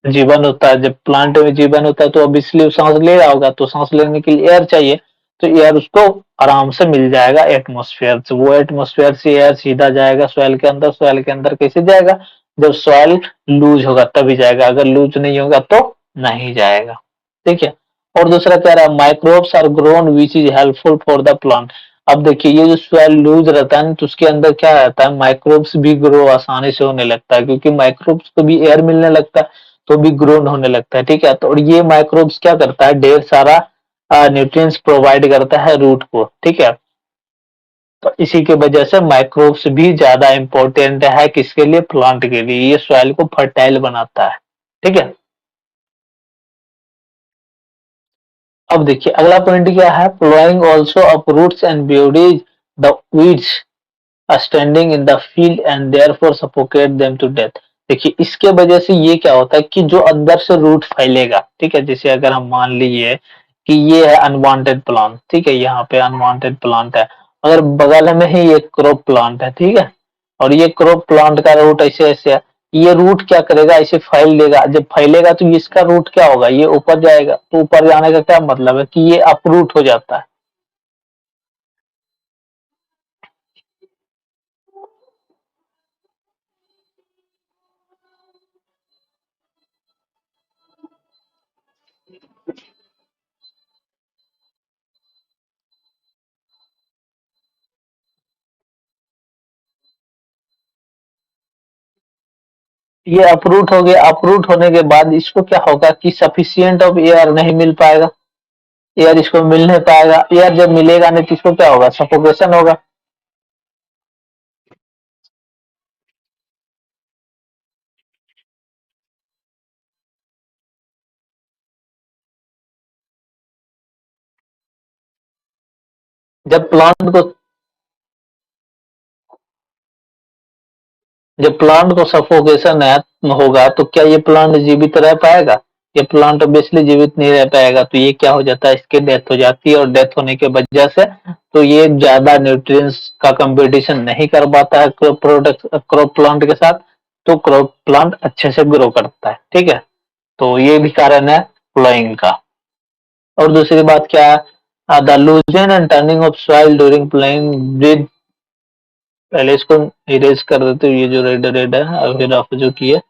जीवन होता है, जब प्लांट में जीवन होता है तो ऑब्वियसली वो सांस ले रहा होगा, तो सांस लेने के लिए एयर चाहिए। तो एयर उसको आराम से मिल जाएगा एटमॉस्फेयर से। वो एटमॉस्फेयर से एयर सीधा जाएगा सॉइल के अंदर। सॉइल के अंदर कैसे जाएगा? जब सॉइल लूज होगा तभी जाएगा, अगर लूज नहीं होगा तो नहीं जाएगा, ठीक है। और दूसरा कह रहा है, microbes are grown which is helpful for the plant. अब देखिए ये जो सॉइल लूज रहता है ना, तो उसके अंदर क्या रहता है, माइक्रोब्स भी ग्रो आसानी से होने लगता है, क्योंकि माइक्रोब्स को भी एयर मिलने लगता है तो भी ग्रो होने लगता है, ठीक है। तो और ये माइक्रोब्स क्या करता है, ढेर सारा न्यूट्रिएंट्स प्रोवाइड करता है रूट को, ठीक है। तो इसी की वजह से माइक्रोब्स भी ज्यादा इंपॉर्टेंट है किसके लिए, प्लांट के लिए, ये सॉइल को फर्टाइल बनाता है, ठीक है। अब देखिए अगला पॉइंट क्या है, ploughing also uproots and buries the weeds standing in the field and therefore suffocate them to death. देखिए इसके वजह से ये क्या होता है कि जो अंदर से रूट फैलेगा, ठीक है, जैसे अगर हम मान लीजिए कि ये है अनवांटेड प्लांट, ठीक है, यहाँ पे अनवांटेड प्लांट है, अगर बगल में ही एक क्रॉप प्लांट है, ठीक है, और ये क्रॉप प्लांट का रूट ऐसे ऐसे है, ये रूट क्या करेगा, ऐसे फैल लेगा, जब फैलेगा तो इसका रूट क्या होगा, ये ऊपर जाएगा, तो ऊपर जाने का क्या मतलब है कि ये अपरूट हो जाता है। ये अप्रूट हो गया, अप्रूट होने के बाद इसको क्या होगा कि सफिशिएंट ऑफ एयर नहीं मिल पाएगा, एयर इसको मिल नहीं पाएगा, एयर जब मिलेगा नहीं तो इसको क्या होगा, सफोकेशन होगा। जब प्लांट को जब प्लांट को सफोकेशन है होगा तो क्या ये प्लांट जीवित रह पाएगा, ये प्लांट ऑब्वियसली जीवित नहीं रह पाएगा, तो ये क्या हो जाता है, इसकी डेथ हो जाती है, और डेथ होने के वजह से तो ये ज्यादा न्यूट्रिएंट्स का कंपटीशन नहीं कर पाता है क्रॉप प्लांट के साथ, तो क्रॉप प्लांट अच्छे से ग्रो करता है, ठीक है। तो ये भी कारण है प्लॉइंग का। और दूसरी बात क्या है, the लूजन and turning of soil during ploughing with, पहले इसको इरेज कर देते हैं, ये जो रेड रेड है और फिर आप जो किए,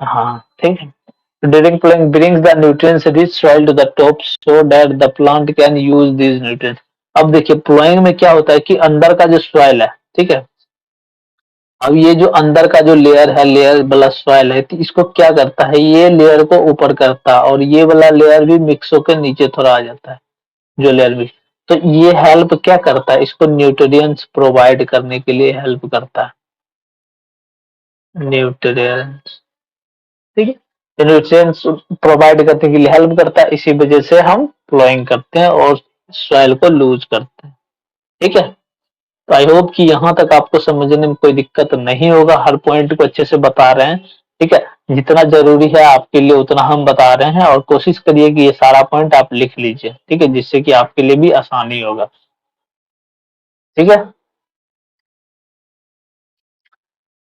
हाँ ठीक है। During ploughing brings the nutrients rich soil to the top so that the plant can use these nutrients। अब देखिए प्लॉइंग में क्या होता है कि अंदर का जो सॉइल है, ठीक है, अब ये जो अंदर का जो लेयर है, लेयर वाला सॉइल है, तो इसको क्या करता है, ये लेयर को ऊपर करता है और ये वाला लेयर भी मिक्स होकर नीचे थोड़ा आ जाता है, जो लेयर भी, तो ये हेल्प क्या करता है, इसको न्यूट्रिएंट्स प्रोवाइड करने के लिए हेल्प करता है, न्यूट्रिएंट्स, ठीक है, तो न्यूट्रिएंट्स प्रोवाइड करने के लिए हेल्प करता है, इसी वजह से हम प्लॉइंग करते हैं और सॉइल को लूज करते हैं, ठीक है। तो आई होप कि यहाँ तक आपको समझने में कोई दिक्कत नहीं होगा, हर पॉइंट को अच्छे से बता रहे हैं, ठीक है, जितना जरूरी है आपके लिए उतना हम बता रहे हैं, और कोशिश करिए कि ये सारा पॉइंट आप लिख लीजिए, ठीक है, जिससे कि आपके लिए भी आसानी होगा, ठीक है।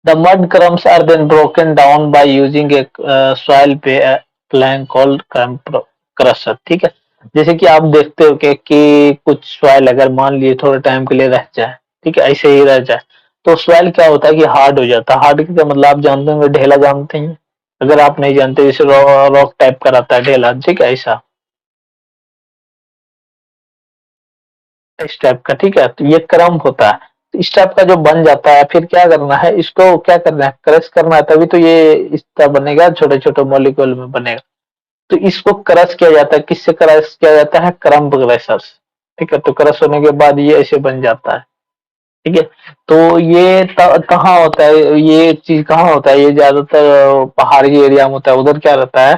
The mud crumbs are then broken down by using a plank called crusher, ठीक है। जैसे कि आप देखते हो कि कुछ सॉइल अगर मान लिए थोड़े टाइम के लिए रह जाए, ठीक है, ऐसे ही रह जाए, तो सॉइल क्या होता है कि हार्ड हो जाता है, हार्ड का मतलब आप जानते होंगे, ढेला जानते हैं, अगर आप नहीं जानते, जैसे रॉक टाइप का रहता है ढेला, ठीक है, ऐसा इस टाइप का, ठीक है, तो ये क्रम्ब होता है, तो इस टाइप का जो बन जाता है, फिर क्या करना है, इसको क्या करना है, क्रश करना है, तभी तो ये इस तरह बनेगा, छोटे छोटे मॉलिक्यूल में बनेगा। तो इसको क्रश किया जाता है, किससे क्रश किया जाता है, क्रम्ब क्रशर, ठीक है, तो क्रश होने के बाद ये ऐसे बन जाता है, ठीक है। तो ये कहाँ होता है, ये चीज कहाँ होता है, ये ज्यादातर पहाड़ी एरिया में होता है, उधर क्या रहता है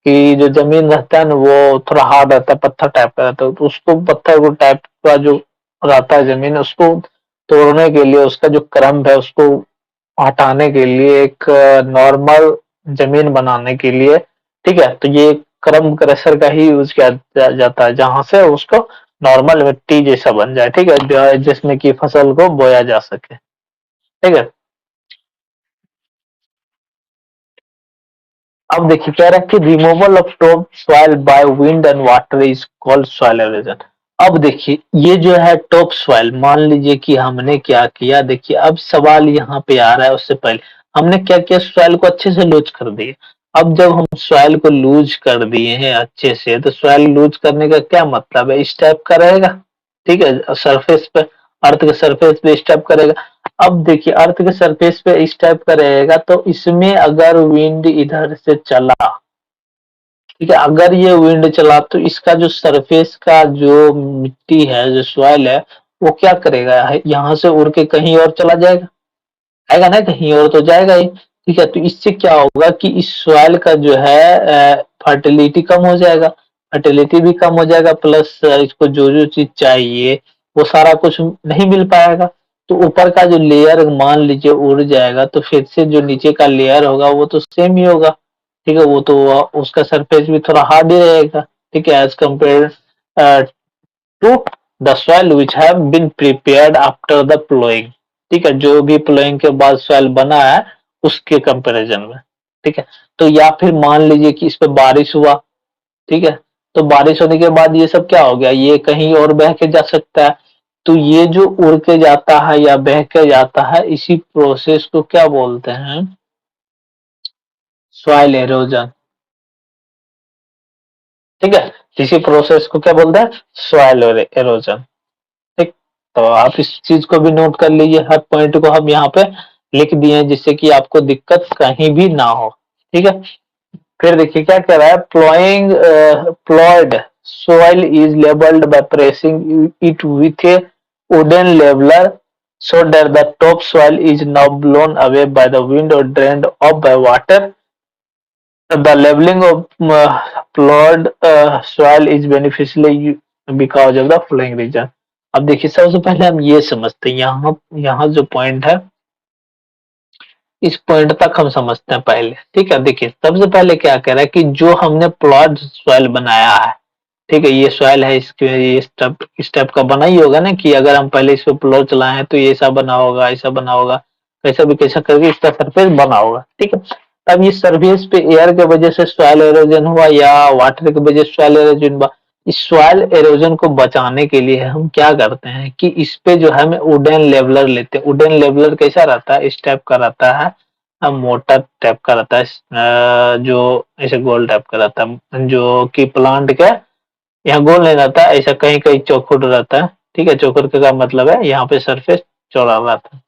कि जो जमीन रहता है ना वो थोड़ा हार्ड रहता है, पत्थर टाइप का रहता है, तो उसको पत्थर को टाइप का जो रहता है जमीन, उसको तोड़ने के लिए, उसका जो क्रम्ब है उसको हटाने के लिए, एक नॉर्मल जमीन बनाने के लिए, ठीक है, तो ये क्रम्ब क्रशर का ही यूज किया जाता है, जहां से उसको नॉर्मल मिट्टी जैसा बन जाए, ठीक है, जिसमें कि फसल को बोया जा सके, ठीक है। अब देखिए कह रहा है कि removal of top soil by wind and water is called soil halogen. अब देखिए ये जो है टॉप सॉइल, मान लीजिए कि हमने क्या किया, देखिए अब सवाल यहाँ पे आ रहा है, उससे पहले हमने क्या किया, सॉइल को अच्छे से लूज कर दिया। अब जब हम सॉइल को लूज कर दिए हैं अच्छे से, तो सॉइल लूज करने का क्या मतलब है, इस टाइप का रहेगा, ठीक है, सरफेस पे, अर्थ के सरफेस पे स्टेप करेगा। अब देखिए अर्थ के सरफेस पे स्टेप करेगा तो इसमें अगर विंड इधर से चला, ठीक है, अगर ये विंड चला तो इसका जो सरफेस का जो मिट्टी है, जो सॉइल है, वो क्या करेगा, यहाँ से उड़ के कहीं और चला जाएगा, आएगा ना, कहीं और तो जाएगा ही। ठीक है, तो इससे क्या होगा कि इस सॉइल का जो है फर्टिलिटी कम हो जाएगा, फर्टिलिटी भी कम हो जाएगा, प्लस इसको जो-जो चीज़ चाहिए वो सारा कुछ नहीं मिल पाएगा। तो ऊपर का जो लेयर मान लीजिए उड़ जाएगा तो फिर से जो नीचे का लेयर होगा वो तो सेम ही होगा। ठीक है, वो तो उसका सरफेस भी थोड़ा हार्ड ही रहेगा। ठीक है, as compared uh, to the soil which have been prepared after the ploughing. ठीक है, जो भी प्लोइंग के बाद सॉइल बना है उसके कंपैरिजन में। ठीक है, तो या फिर मान लीजिए कि इस पे बारिश हुआ, ठीक है, तो बारिश होने के बाद ये सब क्या हो गया, ये कहीं और बह के जा सकता है। तो ये जो उड़ के जाता है या बह के जाता है, इसी प्रोसेस को क्या बोलते हैं, सॉइल एरोजन। ठीक है, इसी प्रोसेस को क्या बोलते हैं, सॉइल एरोजन। ठीक, तो आप इस चीज को भी नोट कर लीजिए, हर पॉइंट को हम यहाँ पे लिख दिए हैं जिससे कि आपको दिक्कत कहीं भी ना हो। ठीक है, फिर देखिए क्या कह रहा है, प्लॉयड soil is labeled by pressing it with a wooden leveler so that the top soil is now blown away by the wind or drained off by water. The leveling of plowed soil is beneficial because of the following reason. अब देखिए सबसे पहले हम ये समझते हैं, यहाँ यहाँ जो पॉइंट है इस पॉइंट तक हम समझते हैं पहले। ठीक है, देखिए सबसे पहले क्या कह रहा है कि जो हमने प्लॉट सॉइल बनाया है, ठीक है, ये सॉइल है, इसके ये स्टेप स्टेप का बना ही होगा ना कि अगर हम पहले इस पे प्लॉट चलाए हैं तो ये ऐसा बना होगा, ऐसा बना होगा, कैसा भी कैसा करके इसका सरफेस बना होगा। ठीक है, अब इस सरफेस पे एयर के वजह से सॉइल एरोजन हुआ या वाटर की वजह से सॉइल एरोजन हुआ। इस सॉइल एरोजन को बचाने के लिए हम क्या करते हैं कि इस पे जो है हम वुडन लेवलर लेते हैं। वुडन लेवलर कैसा रहता है, इस टाइप का रहता है, मोटा टाइप का रहता है, जो ऐसे गोल टाइप का रहता है, जो कि प्लांट के यहाँ गोल नहीं रहता, ऐसा कहीं-कहीं चौखुट रहता है। ठीक है, चौखुट का मतलब है यहाँ पे सरफेस चौड़ा रहता है।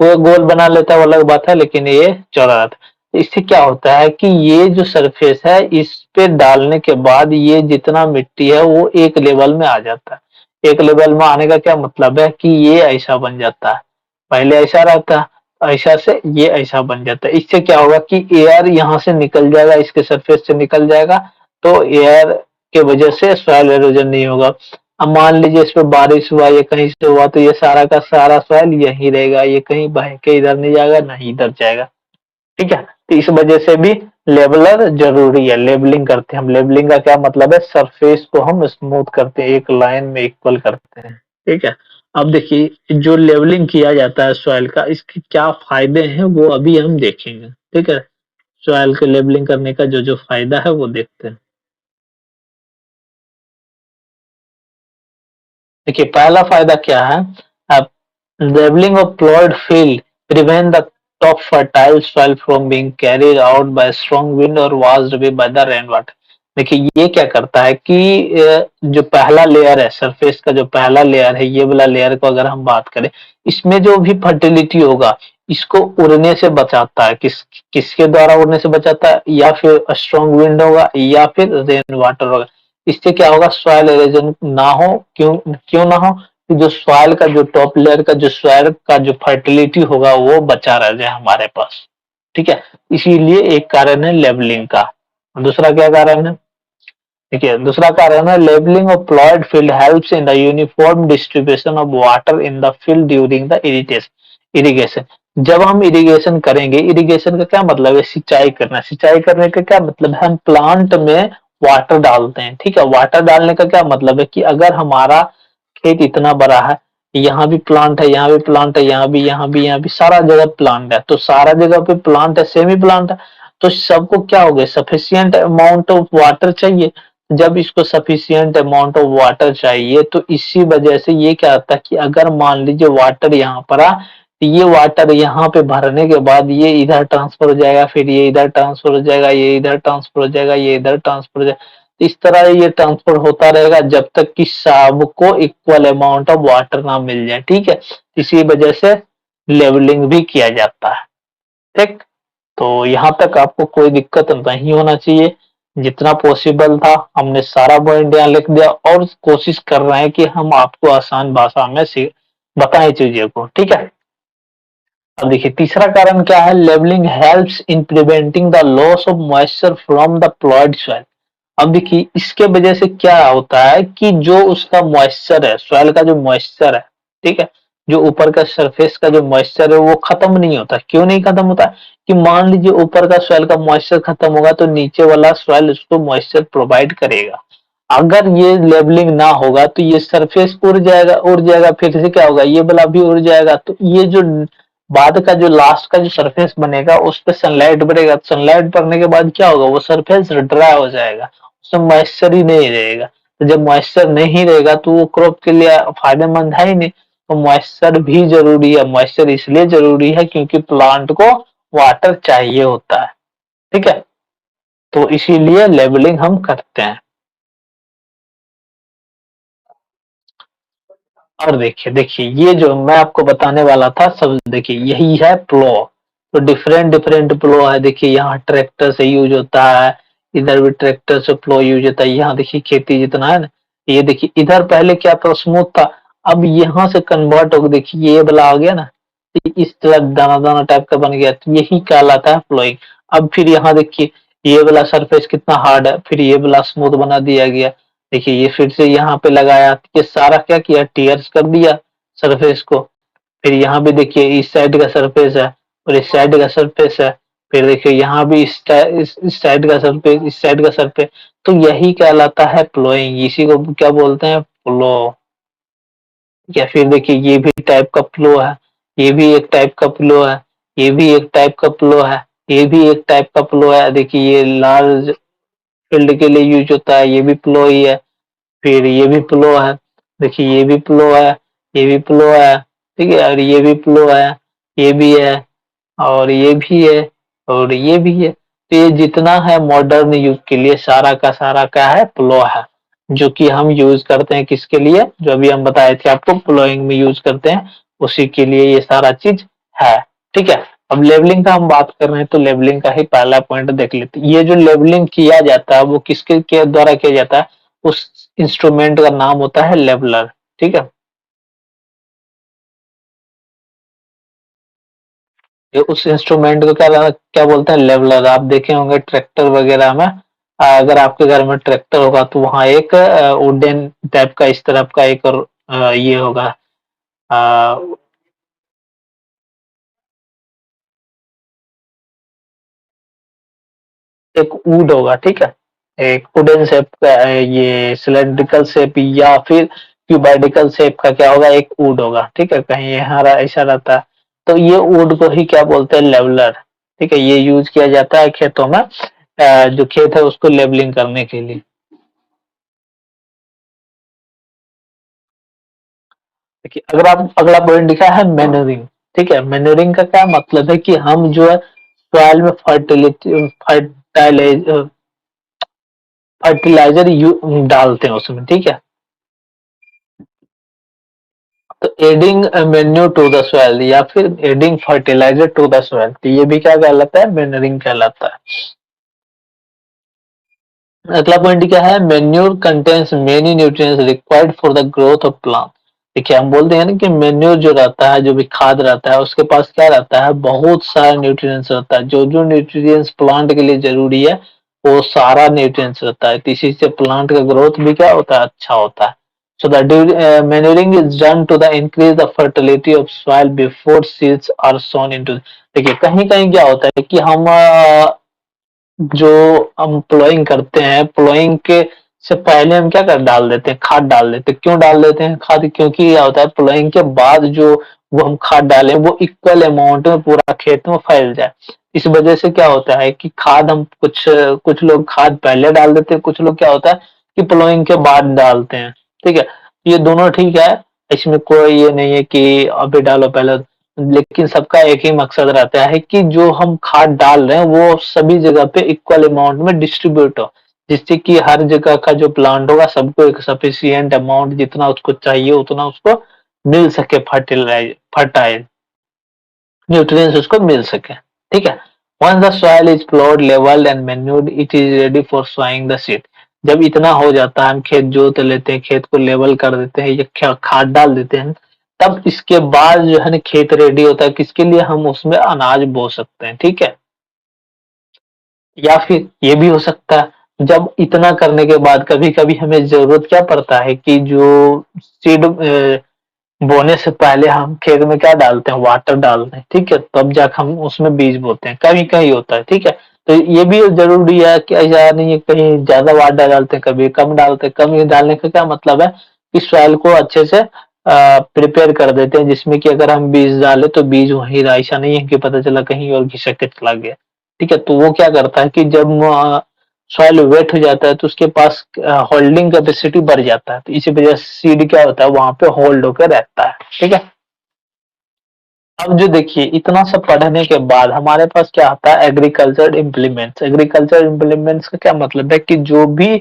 वो गोल बना लेता है वो अलग बात है, लेकिन ये चौड़ा रहता है। तो इससे क्या होता है कि ये जो सरफेस है इस पे डालने के बाद ये जितना मिट्टी है वो एक लेवल में आ जाता है। एक लेवल में आने का क्या मतलब है कि ये ऐसा बन जाता है। पहले ऐसा रहता है, ऐसा से ये ऐसा बन जाता है। इससे क्या होगा कि एयर यहाँ से निकल जाएगा, इसके सरफेस से निकल जाएगा, तो एयर के वजह से सॉइल इरोजन नहीं होगा। अब मान लीजिए इस पे बारिश हुआ या कहीं से हुआ तो ये सारा का सारा सॉइल यहीं रहेगा, ये कहीं बह के इधर नहीं जाएगा, ना ही इधर जाएगा। ठीक है? तो इस वजह से भी लेवलर ज़रूरी है, लेवलिंग करते हैं हम। लेवलिंग का क्या मतलब है, सरफेस को हम स्मूथ करते हैं, एक लाइन में इक्वल करते हैं। ठीक है? अब देखिए जो लेवलिंग किया जाता है सॉइल का, इसके क्या फ़ायदे हैं वो अभी हम देखेंगे। ठीक है? सॉइल के लेवलिंग करने का जो-जो फ़ायदा है वो देखते हैं। देखिए पहला फायदा क्या है, अब levelling of plowed field prevent the top fertile soil from being carried out by strong wind or washed away by the rainwater। देखिए ये क्या करता है कि जो पहला लेयर है, सरफेस का जो पहला लेयर है, ये वाला लेयर को अगर हम बात करें, इसमें जो भी फर्टिलिटी होगा इसको उड़ने से बचाता है। किसके द्वारा उड़ने से बचाता है, या फिर स्ट्रॉन्ग विंड होगा या फिर रेन वाटर होगा। इससे क्या होगा, सॉइल इरोजन ना हो। क्यों क्यों ना हो, कि जो सॉइल का जो टॉप लेयर का जो सॉइल का जो फर्टिलिटी होगा वो बचा रह जाए हमारे पास। ठीक है, इसीलिए एक कारण है लेवलिंग का। दूसरा क्या कारण है, देखिए दूसरा कारण है levelling of ploughed field helps in the uniform distribution of water in the field during the irrigation. जब हम इरिगेशन करेंगे, इरिगेशन का क्या मतलब है, सिंचाई करना। सिंचाई करने का क्या मतलब है, हम प्लांट में वाटर डालते हैं। ठीक है, वाटर डालने का क्या मतलब है कि अगर हमारा खेत इतना बड़ा है, यहाँ भी प्लांट है, यहाँ भी प्लांट है, यहाँ भी, यहाँ भी, यहाँ भी, सारा जगह प्लांट है, तो सारा जगह पे प्लांट है, सेमी प्लांट है, तो सबको क्या हो गया, सफिशिएंट अमाउंट ऑफ वाटर चाहिए। जब इसको सफिशिएंट अमाउंट ऑफ वाटर चाहिए तो इसी वजह से ये क्या होता है कि अगर मान लीजिए वाटर यहाँ पर तो ये वाटर यहाँ पे भरने के बाद ये इधर ट्रांसफर हो जाएगा, फिर ये इधर ट्रांसफर हो जाएगा, ये इधर ट्रांसफर हो जाएगा, ये इधर ट्रांसफर हो जाएगा। इस तरह ये ट्रांसफर होता रहेगा जब तक कि सबको इक्वल अमाउंट ऑफ वाटर ना मिल जाए, ठीक है? इसी वजह से लेवलिंग भी किया जाता है, ठीक? तो यहाँ तक आपको कोई दिक्कत नहीं होना चाहिए। जितना पॉसिबल था हमने सारा पॉइंट यहाँ लिख दिया और कोशिश कर रहे हैं कि हम आपको आसान भाषा में बताएं चीज़ों को, ठीक है? अब देखिए तीसरा कारण क्या है, levelling helps in preventing the loss of moisture from the ploughed soil. अब देखिए इसके वजह से क्या होता है कि जो उसका मॉइस्चर है, सॉइल का जो मॉइस्चर है, ठीक है? जो ऊपर का सरफेस का जो मॉइस्चर है वो खत्म नहीं होता। क्यों नहीं खत्म होता? कि मान लीजिए ऊपर का सॉइल का मॉइस्चर खत्म होगा तो नीचे वाला सॉइल उसको मॉइस्चर प्रोवाइड करेगा। अगर ये लेवलिंग ना होगा तो ये सरफेस उड़ जाएगा, फिर से क्या होगा, ये वाला भी उड़ जाएगा। तो ये जो बाद का जो लास्ट का जो सरफेस बनेगा उस पे सनलाइट पड़ेगा, सनलाइट पड़ने के बाद क्या होगा, वो सरफेस ड्राई हो जाएगा, उसमें मॉइस्चर ही नहीं रहेगा। तो जब मॉइस्चर नहीं रहेगा तो वो क्रॉप के लिए फायदेमंद है ही नहीं। तो मॉइस्चर भी जरूरी है, मॉइस्चर इसलिए जरूरी है क्योंकि प्लांट को वाटर चाहिए होता है, ठीक है? तो इसीलिए लेवलिंग हम करते हैं। और देखिए ये जो मैं आपको बताने वाला था सब देखिए यही है प्लो। तो डिफरेंट डिफरेंट प्लो है, देखिए यहाँ ट्रैक्टर से यूज होता है, इधर भी ट्रैक्टर से प्लो यूज होता है। यहाँ देखिए खेती जितना है ना, ये देखिए इधर पहले क्या था, स्मूथ था, अब यहाँ से कन्वर्ट होकर देखिए ये वाला आ गया ना, तो इस तरह दाना दाना टाइप का बन गया, तो यही कहलाता है प्लोइंग। अब फिर यहाँ देखिए ये वाला सरफेस कितना हार्ड है, फिर ये वाला स्मूथ बना दिया गया। देखिए ये फिर से यहाँ पे लगाया, ये सारा क्या किया, टीयर्स कर दिया सरफेस को। फिर यहाँ भी देखिए इस साइड का सरफेस है और इस साइड का सरफेस है। फिर देखिए यहाँ भी इस साइड का सरफेस, इस साइड का सरफेस। तो यही कहलाता है प्लोइंग, इसी को क्या बोलते हैं, प्लो। या फिर देखिए ये भी टाइप का प्लो है, ये भी एक टाइप का प्लो है, ये भी एक टाइप का प्लो है, ये भी एक टाइप का प्लो है। देखिए ये लार्ज फील्ड के लिए यूज होता है, ये भी प्लो ही है। फिर ये भी प्लो है, देखिए ये भी प्लो है, ये भी प्लो है, ठीक है? और ये भी प्लो है, ये भी है, और ये भी है, और ये भी है। तो ये जितना है मॉडर्न युग के लिए सारा का सारा क्या है, प्लो है, जो कि हम यूज करते हैं किसके लिए, जो अभी हम बताए थे आपको प्लोइंग में यूज करते हैं, उसी के लिए ये सारा चीज है, ठीक है? अब लेवलिंग का हम बात कर रहे हैं तो लेवलिंग का ही पहला पॉइंट देख लेते हैं। ये जो लेवलिंग किया जाता है वो किसके के द्वारा किया जाता है, उस इंस्ट्रूमेंट का नाम होता है लेवलर, ठीक है? ये उस इंस्ट्रूमेंट को क्या बोलते हैं, लेवलर। आप देखे होंगे ट्रैक्टर वगैरह में, अगर आपके घर में ट्रैक्टर होगा तो वहाँ एक वुडन टाइप का इस तरफ का एक और ये होगा, अ, एक वुड होगा, ठीक है? एक वुडन शेप का ये सिलेंड्रिकल शेप या फिर क्यूबाइडिकल शेप का क्या होगा, एक वुड होगा, ठीक है? कहीं यहाँ ऐसा रहता है। तो ये वुड को ही क्या बोलते हैं, लेवलर, ठीक है? ये यूज किया जाता है खेतों में, जो खेत है उसको लेवलिंग करने के लिए। देखिए अगर आप अगला पॉइंट लिखा है मैन्योरिंग, ठीक है? मैन्योरिंग का क्या मतलब है कि हम जो है सॉइल में फर्टिलाइजर डालते हैं उसमें, ठीक है? तो adding manure to the soil या फिर adding fertiliser to the soil, तो ये भी क्या कहलाता है, मैन्योरिंग कहलाता है। अगला पॉइंट क्या है, manure contains many nutrients required for the growth of plant. देखिए हम बोलते हैं ना कि मैन्योर जो रहता है, जो भी खाद रहता है, उसके पास क्या रहता है, बहुत सारा न्यूट्रिएंट्स रहता है। जो जो न्यूट्रिएंट्स प्लांट के लिए जरूरी है वो सारा न्यूट्रिएंट्स रहता है, तो इसी से प्लांट का ग्रोथ भी क्या होता है, अच्छा होता है। So the manuring is done to the increase the fertility of soil before seeds are sown into। देखिए कहीं कहीं क्या होता है कि हम जो हम प्लोइंग करते हैं, प्लोइंग के से पहले हम क्या कर डाल देते हैं, खाद डाल देते हैं। क्यों डाल देते हैं खाद, क्योंकि क्या होता है प्लोइंग के बाद जो वो हम खाद डालें वो इक्वल अमाउंट में पूरा खेत में फैल जाए। इस वजह से क्या होता है कि खाद हम कुछ लोग खाद पहले डाल देते हैं, कुछ लोग क्या होता है कि प्लोइंग के बाद डालते हैं, ठीक है? ये दोनों ठीक है, इसमें कोई ये नहीं है कि अभी डालो पहले, लेकिन सबका एक ही मकसद रहता है कि जो हम खाद डाल रहे हैं वो सभी जगह पे इक्वल अमाउंट में डिस्ट्रीब्यूट हो, जिससे कि हर जगह का जो प्लांट होगा सबको एक सफिशिएंट अमाउंट जितना उसको चाहिए उतना उसको मिल सके, फर्टाइल न्यूट्रिएंट्स उसको मिल सके, ठीक है। Once the soil is ploughed levelled and manured it is ready for sowing the seed. जब इतना हो जाता है, हम खेत जोत लेते हैं, खेत को लेवल कर देते हैं या खाद डाल देते हैं, तब इसके बाद जो है ना खेत रेडी होता है किसके लिए, हम उसमें अनाज बो सकते हैं, ठीक है। या फिर ये भी हो सकता है जब इतना करने के बाद कभी-कभी हमें ज़रूरत क्या पड़ता है कि जो सीड बोने से पहले हम खेत में क्या डालते हैं, वाटर डालते हैं, ठीक है? तब जाके हम उसमें बीज बोते हैं, कहीं-कहीं होता है, ठीक है? तो ये भी ज़रूरी है कि ऐसा नहीं है कहीं ज़्यादा वाटर डालते हैं, कभी कम डालते हैं। कम डालने का क्या मतलब है कि सॉइल को अच्छे से प्रिपेयर कर देते हैं जिसमें कि अगर हम बीज डालें तो बीज वहीं रहा, ऐसा नहीं है कि पता चला कहीं और खिसक के चला गया, ठीक है? तो वो क्या करता है कि जब सॉइल वेट हो जाता है तो उसके पास होल्डिंग कैपेसिटी बढ़ जाता है, तो इसी वजह से सीड क्या होता है वहाँ पे होल्ड होकर रहता है, ठीक है। अब जो देखिए इतना सब पढ़ने के बाद हमारे पास क्या आता है, एग्रीकल्चर इम्प्लीमेंट्स। एग्रीकल्चर इम्प्लीमेंट्स का क्या मतलब है कि जो भी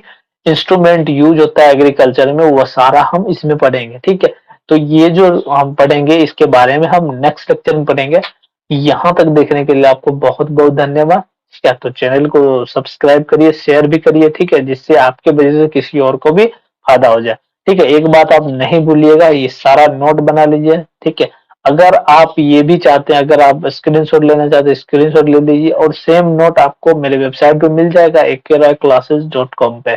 इंस्ट्रूमेंट यूज होता है एग्रीकल्चर में वो सारा हम इसमें पढ़ेंगे, ठीक है। तो ये जो हम पढ़ेंगे इसके बारे में हम नेक्स्ट लेक्चर में पढ़ेंगे। यहाँ तक देखने के लिए आपको बहुत बहुत धन्यवाद। क्या तो चैनल को सब्सक्राइब करिए, शेयर भी करिए, ठीक है, जिससे आपके वजह से किसी और को भी फायदा हो जाए, ठीक है। एक बात आप नहीं भूलिएगा, ये सारा नोट बना लीजिए, ठीक है। अगर आप ये भी चाहते हैं, अगर आप स्क्रीनशॉट लेना चाहते हैं, स्क्रीनशॉट ले लीजिए और सेम नोट आपको मेरे वेबसाइट पे मिल जाएगा akroyclasses.com पे,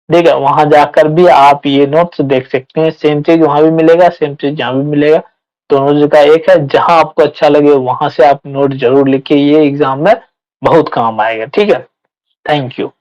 ठीक है। वहां जाकर भी आप ये नोट्स देख सकते हैं, सेम चीज वहां भी मिलेगा, सेम चीज यहाँ भी मिलेगा, दोनों जगह एक है। जहां आपको अच्छा लगे वहां से आप नोट जरूर लिखिए, ये एग्जाम में बहुत काम आएगा, ठीक है। Thank you.